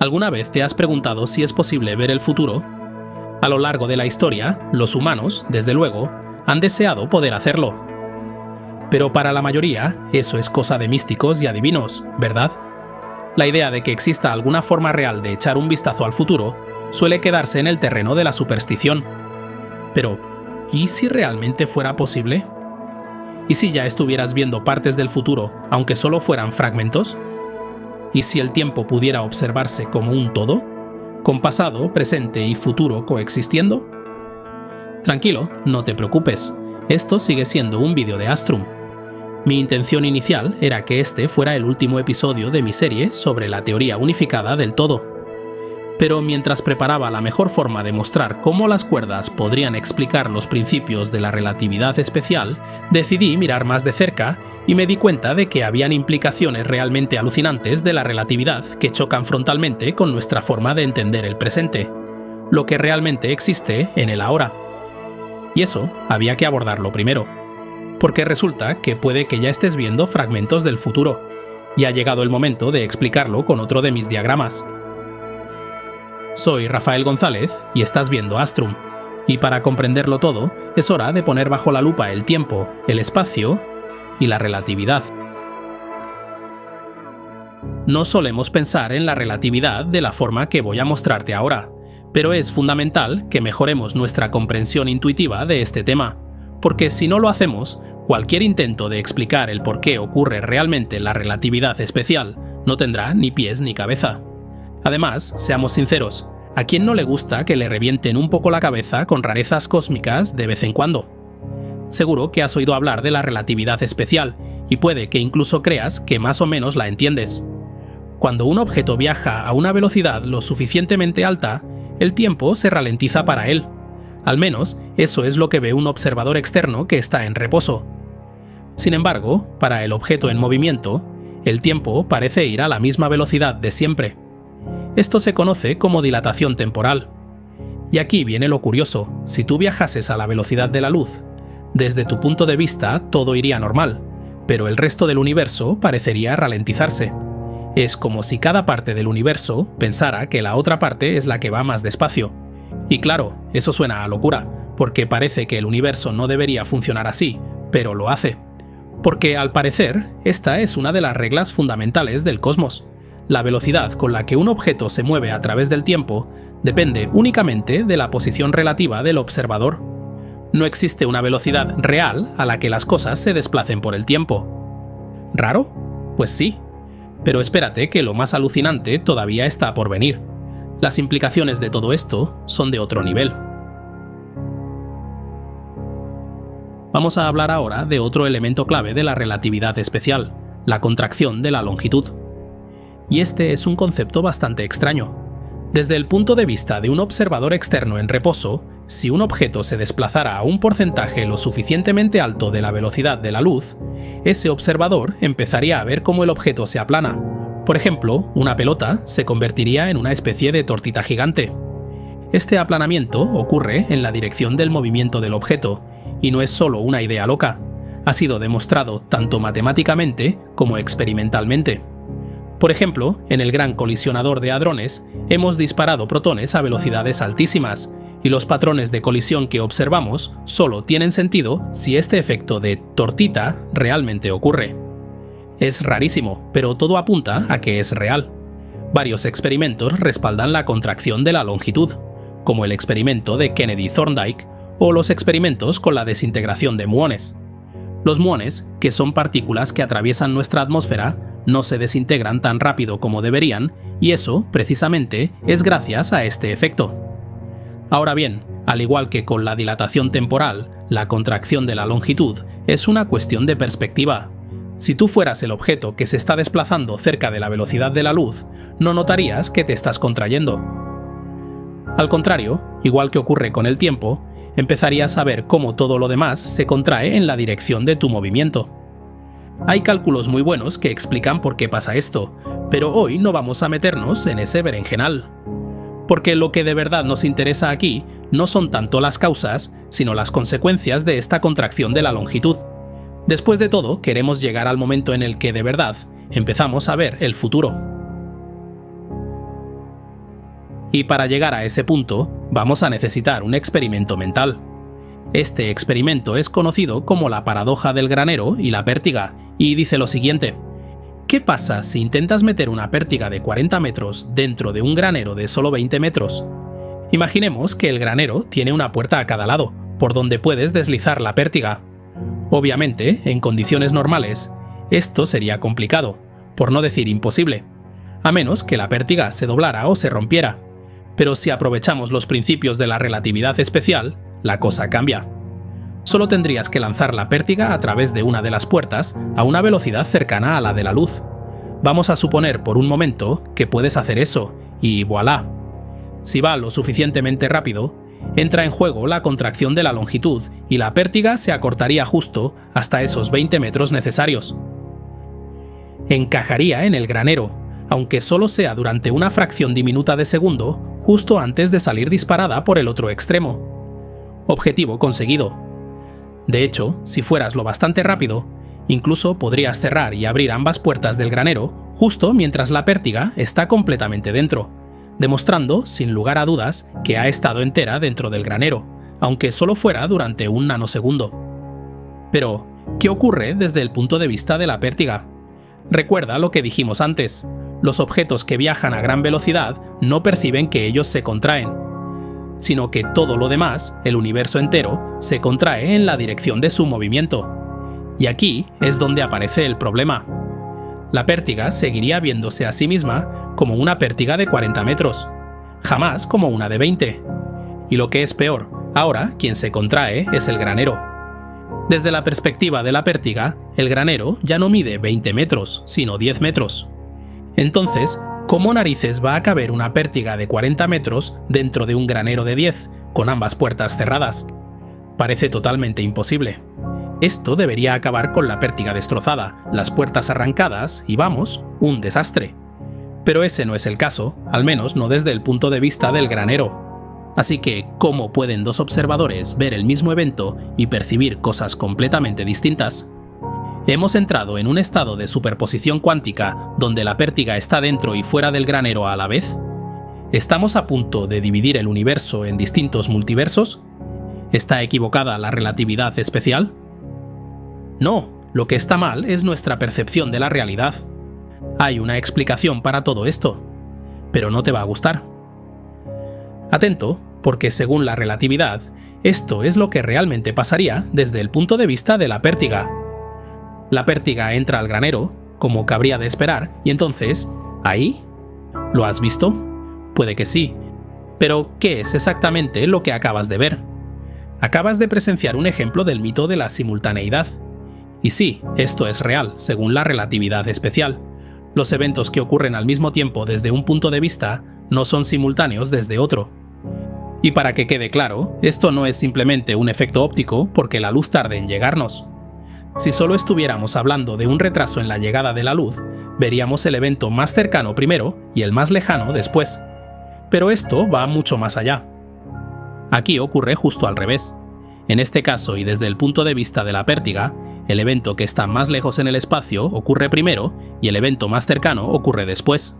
¿Alguna vez te has preguntado si es posible ver el futuro? A lo largo de la historia, los humanos, desde luego, han deseado poder hacerlo. Pero para la mayoría, eso es cosa de místicos y adivinos, ¿verdad? La idea de que exista alguna forma real de echar un vistazo al futuro suele quedarse en el terreno de la superstición. Pero, ¿y si realmente fuera posible? ¿Y si ya estuvieras viendo partes del futuro, aunque solo fueran fragmentos? ¿Y si el tiempo pudiera observarse como un todo, con pasado, presente y futuro coexistiendo? Tranquilo, no te preocupes, esto sigue siendo un vídeo de Astrum. Mi intención inicial era que este fuera el último episodio de mi serie sobre la teoría unificada del todo. Pero mientras preparaba la mejor forma de mostrar cómo las cuerdas podrían explicar los principios de la relatividad especial, decidí mirar más de cerca y me di cuenta de que habían implicaciones realmente alucinantes de la relatividad que chocan frontalmente con nuestra forma de entender el presente, lo que realmente existe en el ahora. Y eso había que abordarlo primero, porque resulta que puede que ya estés viendo fragmentos del futuro, y ha llegado el momento de explicarlo con otro de mis diagramas. Soy Rafael González y estás viendo Astrum, y para comprenderlo todo es hora de poner bajo la lupa el tiempo, el espacio y la relatividad. No solemos pensar en la relatividad de la forma que voy a mostrarte ahora, pero es fundamental que mejoremos nuestra comprensión intuitiva de este tema, porque si no lo hacemos, cualquier intento de explicar el por qué ocurre realmente la relatividad especial no tendrá ni pies ni cabeza. Además, seamos sinceros, ¿a quién no le gusta que le revienten un poco la cabeza con rarezas cósmicas de vez en cuando? Seguro que has oído hablar de la relatividad especial, y puede que incluso creas que más o menos la entiendes. Cuando un objeto viaja a una velocidad lo suficientemente alta, el tiempo se ralentiza para él. Al menos, eso es lo que ve un observador externo que está en reposo. Sin embargo, para el objeto en movimiento, el tiempo parece ir a la misma velocidad de siempre. Esto se conoce como dilatación temporal. Y aquí viene lo curioso: si tú viajases a la velocidad de la luz, desde tu punto de vista todo iría normal, pero el resto del universo parecería ralentizarse. Es como si cada parte del universo pensara que la otra parte es la que va más despacio. Y claro, eso suena a locura, porque parece que el universo no debería funcionar así, pero lo hace. Porque al parecer, esta es una de las reglas fundamentales del cosmos. La velocidad con la que un objeto se mueve a través del tiempo depende únicamente de la posición relativa del observador. No existe una velocidad real a la que las cosas se desplacen por el tiempo. ¿Raro? Pues sí. Pero espérate que lo más alucinante todavía está por venir. Las implicaciones de todo esto son de otro nivel. Vamos a hablar ahora de otro elemento clave de la relatividad especial, la contracción de la longitud. Y este es un concepto bastante extraño. Desde el punto de vista de un observador externo en reposo, si un objeto se desplazara a un porcentaje lo suficientemente alto de la velocidad de la luz, ese observador empezaría a ver cómo el objeto se aplana. Por ejemplo, una pelota se convertiría en una especie de tortita gigante. Este aplanamiento ocurre en la dirección del movimiento del objeto, y no es solo una idea loca. Ha sido demostrado tanto matemáticamente como experimentalmente. Por ejemplo, en el Gran Colisionador de Hadrones hemos disparado protones a velocidades altísimas, y los patrones de colisión que observamos solo tienen sentido si este efecto de tortita realmente ocurre. Es rarísimo, pero todo apunta a que es real. Varios experimentos respaldan la contracción de la longitud, como el experimento de Kennedy-Thorndike o los experimentos con la desintegración de muones. Los muones, que son partículas que atraviesan nuestra atmósfera, no se desintegran tan rápido como deberían, y eso, precisamente, es gracias a este efecto. Ahora bien, al igual que con la dilatación temporal, la contracción de la longitud es una cuestión de perspectiva. Si tú fueras el objeto que se está desplazando cerca de la velocidad de la luz, no notarías que te estás contrayendo. Al contrario, igual que ocurre con el tiempo, empezarías a ver cómo todo lo demás se contrae en la dirección de tu movimiento. Hay cálculos muy buenos que explican por qué pasa esto, pero hoy no vamos a meternos en ese berenjenal. Porque lo que de verdad nos interesa aquí no son tanto las causas, sino las consecuencias de esta contracción de la longitud. Después de todo, queremos llegar al momento en el que de verdad empezamos a ver el futuro. Y para llegar a ese punto, vamos a necesitar un experimento mental. Este experimento es conocido como la paradoja del granero y la pértiga, y dice lo siguiente: ¿qué pasa si intentas meter una pértiga de 40 metros dentro de un granero de solo 20 metros? Imaginemos que el granero tiene una puerta a cada lado, por donde puedes deslizar la pértiga. Obviamente, en condiciones normales, esto sería complicado, por no decir imposible, a menos que la pértiga se doblara o se rompiera. Pero si aprovechamos los principios de la relatividad especial, la cosa cambia. Solo tendrías que lanzar la pértiga a través de una de las puertas a una velocidad cercana a la de la luz. Vamos a suponer por un momento que puedes hacer eso, y voilà. Si va lo suficientemente rápido, entra en juego la contracción de la longitud y la pértiga se acortaría justo hasta esos 20 metros necesarios. Encajaría en el granero, aunque solo sea durante una fracción diminuta de segundo, justo antes de salir disparada por el otro extremo. Objetivo conseguido. De hecho, si fueras lo bastante rápido, incluso podrías cerrar y abrir ambas puertas del granero justo mientras la pértiga está completamente dentro, demostrando, sin lugar a dudas, que ha estado entera dentro del granero, aunque solo fuera durante un nanosegundo. Pero, ¿qué ocurre desde el punto de vista de la pértiga? Recuerda lo que dijimos antes: los objetos que viajan a gran velocidad no perciben que ellos se contraen, sino que todo lo demás, el universo entero, se contrae en la dirección de su movimiento. Y aquí es donde aparece el problema. La pértiga seguiría viéndose a sí misma como una pértiga de 40 metros, jamás como una de 20. Y lo que es peor, ahora quien se contrae es el granero. Desde la perspectiva de la pértiga, el granero ya no mide 20 metros, sino 10 metros. Entonces, ¿cómo narices va a caber una pértiga de 40 metros dentro de un granero de 10, con ambas puertas cerradas? Parece totalmente imposible. Esto debería acabar con la pértiga destrozada, las puertas arrancadas y vamos, un desastre. Pero ese no es el caso, al menos no desde el punto de vista del granero. Así que, ¿cómo pueden dos observadores ver el mismo evento y percibir cosas completamente distintas? Hemos entrado en un estado de superposición cuántica donde la pértiga está dentro y fuera del granero a la vez. ¿Estamos a punto de dividir el universo en distintos multiversos? ¿Está equivocada la relatividad especial? No, lo que está mal es nuestra percepción de la realidad. Hay una explicación para todo esto, pero no te va a gustar. Atento, porque según la relatividad, esto es lo que realmente pasaría desde el punto de vista de la pértiga. La pértiga entra al granero, como cabría de esperar, y entonces, ¿ahí? ¿Lo has visto? Puede que sí. Pero, ¿qué es exactamente lo que acabas de ver? Acabas de presenciar un ejemplo del mito de la simultaneidad. Y sí, esto es real, según la relatividad especial. Los eventos que ocurren al mismo tiempo desde un punto de vista no son simultáneos desde otro. Y para que quede claro, esto no es simplemente un efecto óptico porque la luz tarde en llegarnos. Si solo estuviéramos hablando de un retraso en la llegada de la luz, veríamos el evento más cercano primero y el más lejano después. Pero esto va mucho más allá. Aquí ocurre justo al revés. En este caso y desde el punto de vista de la pértiga, el evento que está más lejos en el espacio ocurre primero y el evento más cercano ocurre después.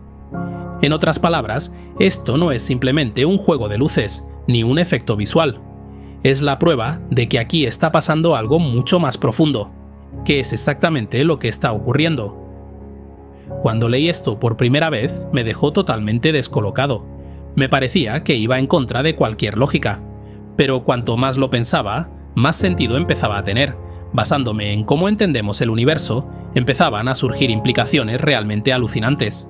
En otras palabras, esto no es simplemente un juego de luces, ni un efecto visual. Es la prueba de que aquí está pasando algo mucho más profundo, que es exactamente lo que está ocurriendo. Cuando leí esto por primera vez, me dejó totalmente descolocado. Me parecía que iba en contra de cualquier lógica, pero cuanto más lo pensaba, más sentido empezaba a tener. Basándome en cómo entendemos el universo, empezaban a surgir implicaciones realmente alucinantes.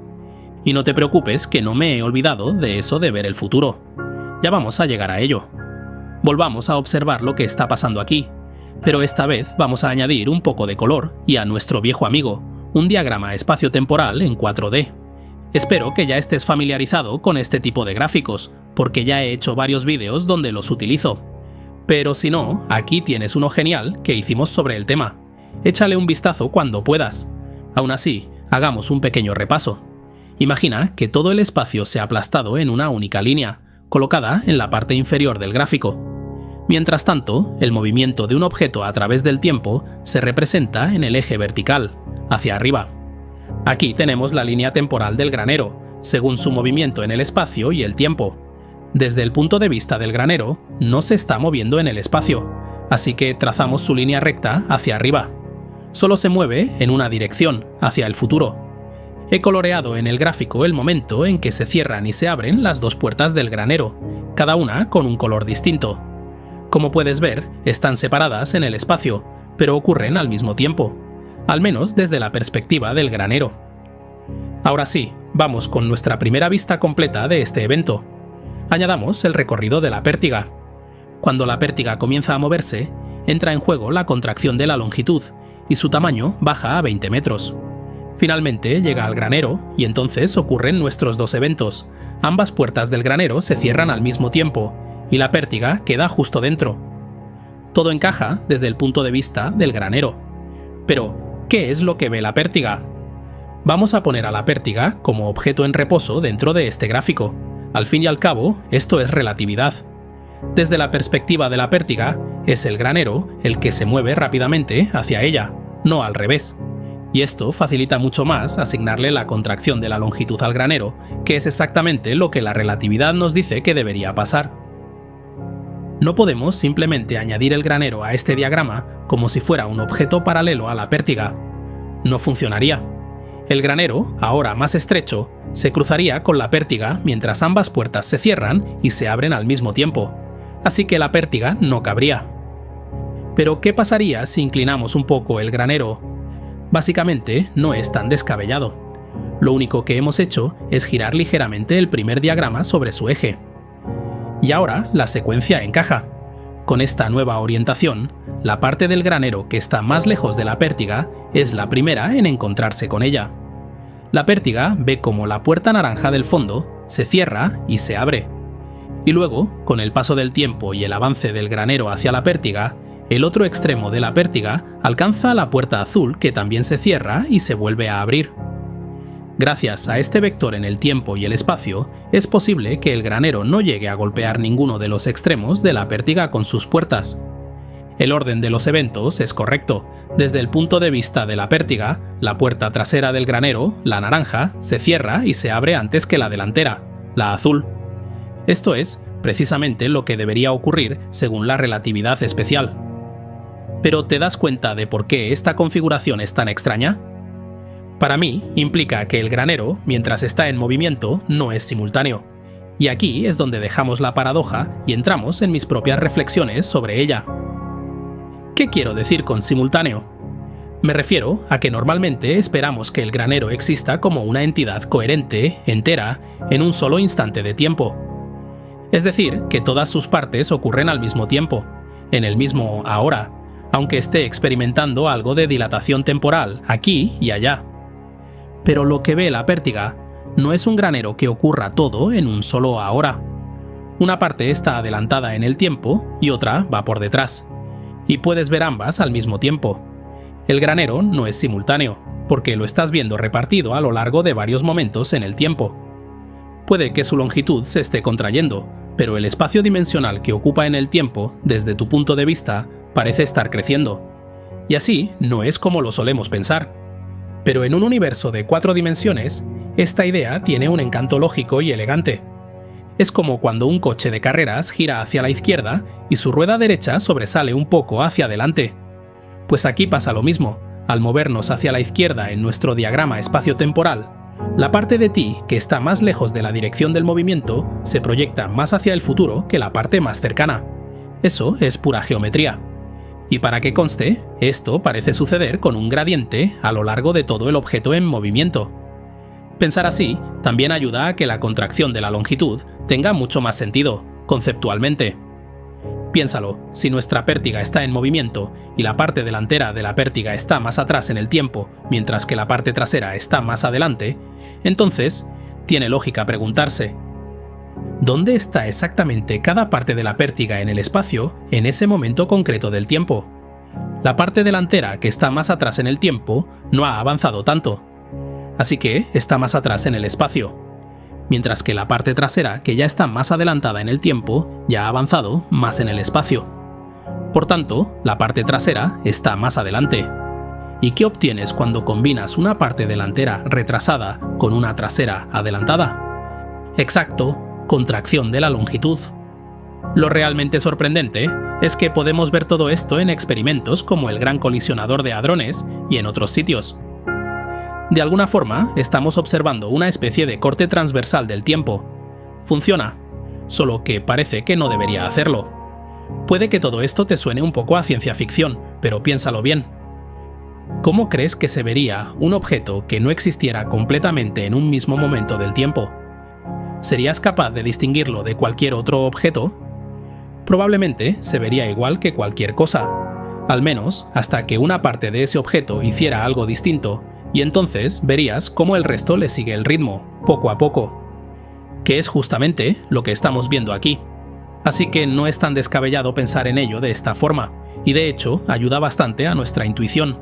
Y no te preocupes que no me he olvidado de eso de ver el futuro. Ya vamos a llegar a ello. Volvamos a observar lo que está pasando aquí, pero esta vez vamos a añadir un poco de color y a nuestro viejo amigo, un diagrama espacio-temporal en 4D. Espero que ya estés familiarizado con este tipo de gráficos, porque ya he hecho varios vídeos donde los utilizo. Pero si no, aquí tienes uno genial que hicimos sobre el tema. Échale un vistazo cuando puedas. Aún así, hagamos un pequeño repaso. Imagina que todo el espacio se ha aplastado en una única línea, colocada en la parte inferior del gráfico. Mientras tanto, el movimiento de un objeto a través del tiempo se representa en el eje vertical, hacia arriba. Aquí tenemos la línea temporal del granero, según su movimiento en el espacio y el tiempo. Desde el punto de vista del granero, no se está moviendo en el espacio, así que trazamos su línea recta hacia arriba. Solo se mueve en una dirección, hacia el futuro. He coloreado en el gráfico el momento en que se cierran y se abren las dos puertas del granero, cada una con un color distinto. Como puedes ver, están separadas en el espacio, pero ocurren al mismo tiempo, al menos desde la perspectiva del granero. Ahora sí, vamos con nuestra primera vista completa de este evento. Añadamos el recorrido de la pértiga. Cuando la pértiga comienza a moverse, entra en juego la contracción de la longitud, y su tamaño baja a 20 metros. Finalmente llega al granero, y entonces ocurren nuestros dos eventos. Ambas puertas del granero se cierran al mismo tiempo, y la pértiga queda justo dentro. Todo encaja desde el punto de vista del granero. Pero, ¿qué es lo que ve la pértiga? Vamos a poner a la pértiga como objeto en reposo dentro de este gráfico. Al fin y al cabo, esto es relatividad. Desde la perspectiva de la pértiga, es el granero el que se mueve rápidamente hacia ella, no al revés. Y esto facilita mucho más asignarle la contracción de la longitud al granero, que es exactamente lo que la relatividad nos dice que debería pasar. No podemos simplemente añadir el granero a este diagrama como si fuera un objeto paralelo a la pértiga. No funcionaría. El granero, ahora más estrecho, se cruzaría con la pértiga mientras ambas puertas se cierran y se abren al mismo tiempo, así que la pértiga no cabría. Pero ¿qué pasaría si inclinamos un poco el granero? Básicamente no es tan descabellado. Lo único que hemos hecho es girar ligeramente el primer diagrama sobre su eje. Y ahora la secuencia encaja. Con esta nueva orientación, la parte del granero que está más lejos de la pértiga es la primera en encontrarse con ella. La pértiga ve cómo la puerta naranja del fondo se cierra y se abre. Y luego, con el paso del tiempo y el avance del granero hacia la pértiga, el otro extremo de la pértiga alcanza la puerta azul que también se cierra y se vuelve a abrir. Gracias a este vector en el tiempo y el espacio, es posible que el granero no llegue a golpear ninguno de los extremos de la pértiga con sus puertas. El orden de los eventos es correcto. Desde el punto de vista de la pértiga, la puerta trasera del granero, la naranja, se cierra y se abre antes que la delantera, la azul. Esto es precisamente lo que debería ocurrir según la relatividad especial. ¿Pero te das cuenta de por qué esta configuración es tan extraña? Para mí, implica que el granero, mientras está en movimiento, no es simultáneo. Y aquí es donde dejamos la paradoja y entramos en mis propias reflexiones sobre ella. ¿Qué quiero decir con simultáneo? Me refiero a que normalmente esperamos que el granero exista como una entidad coherente, entera, en un solo instante de tiempo. Es decir, que todas sus partes ocurren al mismo tiempo, en el mismo ahora, aunque esté experimentando algo de dilatación temporal aquí y allá. Pero lo que ve la pértiga no es un granero que ocurra todo en un solo ahora. Una parte está adelantada en el tiempo y otra va por detrás. Y puedes ver ambas al mismo tiempo. El granero no es simultáneo, porque lo estás viendo repartido a lo largo de varios momentos en el tiempo. Puede que su longitud se esté contrayendo, pero el espacio dimensional que ocupa en el tiempo, desde tu punto de vista, parece estar creciendo. Y así no es como lo solemos pensar. Pero en un universo de 4 dimensiones, esta idea tiene un encanto lógico y elegante. Es como cuando un coche de carreras gira hacia la izquierda y su rueda derecha sobresale un poco hacia adelante. Pues aquí pasa lo mismo. Al movernos hacia la izquierda en nuestro diagrama espacio-temporal, la parte de ti que está más lejos de la dirección del movimiento se proyecta más hacia el futuro que la parte más cercana. Eso es pura geometría. Y para que conste, esto parece suceder con un gradiente a lo largo de todo el objeto en movimiento. Pensar así también ayuda a que la contracción de la longitud tenga mucho más sentido, conceptualmente. Piénsalo, si nuestra pértiga está en movimiento y la parte delantera de la pértiga está más atrás en el tiempo, mientras que la parte trasera está más adelante, entonces tiene lógica preguntarse: ¿dónde está exactamente cada parte de la pértiga en el espacio en ese momento concreto del tiempo? La parte delantera que está más atrás en el tiempo no ha avanzado tanto, así que está más atrás en el espacio, mientras que la parte trasera, que ya está más adelantada en el tiempo, ya ha avanzado más en el espacio. Por tanto, la parte trasera está más adelante. ¿Y qué obtienes cuando combinas una parte delantera retrasada con una trasera adelantada? Exacto, contracción de la longitud. Lo realmente sorprendente es que podemos ver todo esto en experimentos como el Gran Colisionador de Hadrones y en otros sitios. De alguna forma, estamos observando una especie de corte transversal del tiempo. Funciona, solo que parece que no debería hacerlo. Puede que todo esto te suene un poco a ciencia ficción, pero piénsalo bien. ¿Cómo crees que se vería un objeto que no existiera completamente en un mismo momento del tiempo? ¿Serías capaz de distinguirlo de cualquier otro objeto? Probablemente se vería igual que cualquier cosa, al menos hasta que una parte de ese objeto hiciera algo distinto, y entonces verías cómo el resto le sigue el ritmo, poco a poco. Que es justamente lo que estamos viendo aquí. Así que no es tan descabellado pensar en ello de esta forma, y de hecho ayuda bastante a nuestra intuición.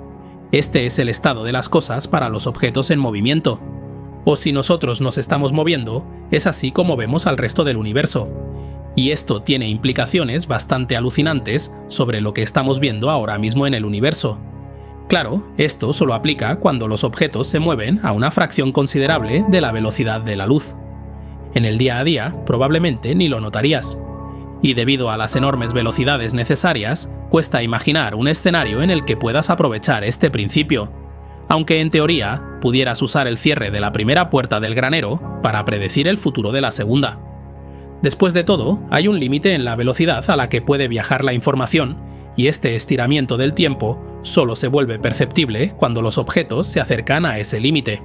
Este es el estado de las cosas para los objetos en movimiento. O si nosotros nos estamos moviendo, es así como vemos al resto del universo. Y esto tiene implicaciones bastante alucinantes sobre lo que estamos viendo ahora mismo en el universo. Claro, esto solo aplica cuando los objetos se mueven a una fracción considerable de la velocidad de la luz. En el día a día, probablemente ni lo notarías. Y debido a las enormes velocidades necesarias, cuesta imaginar un escenario en el que puedas aprovechar este principio, aunque en teoría pudieras usar el cierre de la primera puerta del granero para predecir el futuro de la segunda. Después de todo, hay un límite en la velocidad a la que puede viajar la información, y este estiramiento del tiempo solo se vuelve perceptible cuando los objetos se acercan a ese límite.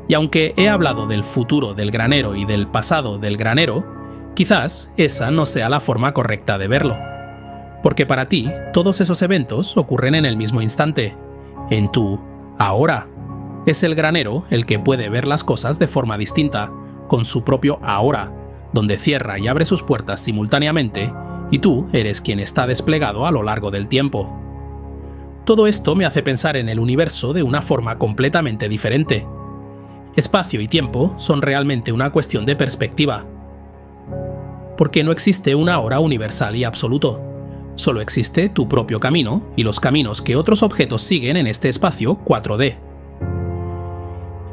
Y aunque he hablado del futuro del granero y del pasado del granero, quizás esa no sea la forma correcta de verlo. Porque para ti, todos esos eventos ocurren en el mismo instante, en tu ahora. Es el granero el que puede ver las cosas de forma distinta, con su propio ahora, donde cierra y abre sus puertas simultáneamente, y tú eres quien está desplegado a lo largo del tiempo. Todo esto me hace pensar en el universo de una forma completamente diferente. Espacio y tiempo son realmente una cuestión de perspectiva. Porque no existe una hora universal y absoluto. Solo existe tu propio camino y los caminos que otros objetos siguen en este espacio 4D.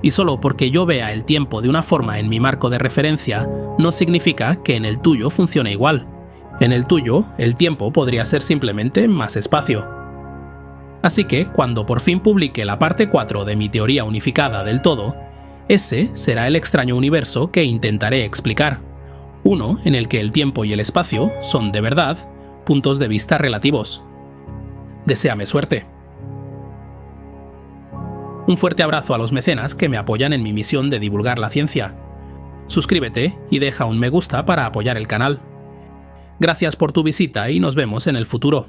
Y solo porque yo vea el tiempo de una forma en mi marco de referencia, no significa que en el tuyo funcione igual. En el tuyo, el tiempo podría ser simplemente más espacio. Así que, cuando por fin publique la parte 4 de mi teoría unificada del todo, ese será el extraño universo que intentaré explicar. Uno en el que el tiempo y el espacio son, de verdad, puntos de vista relativos. Deséame suerte. Un fuerte abrazo a los mecenas que me apoyan en mi misión de divulgar la ciencia. Suscríbete y deja un me gusta para apoyar el canal. Gracias por tu visita y nos vemos en el futuro.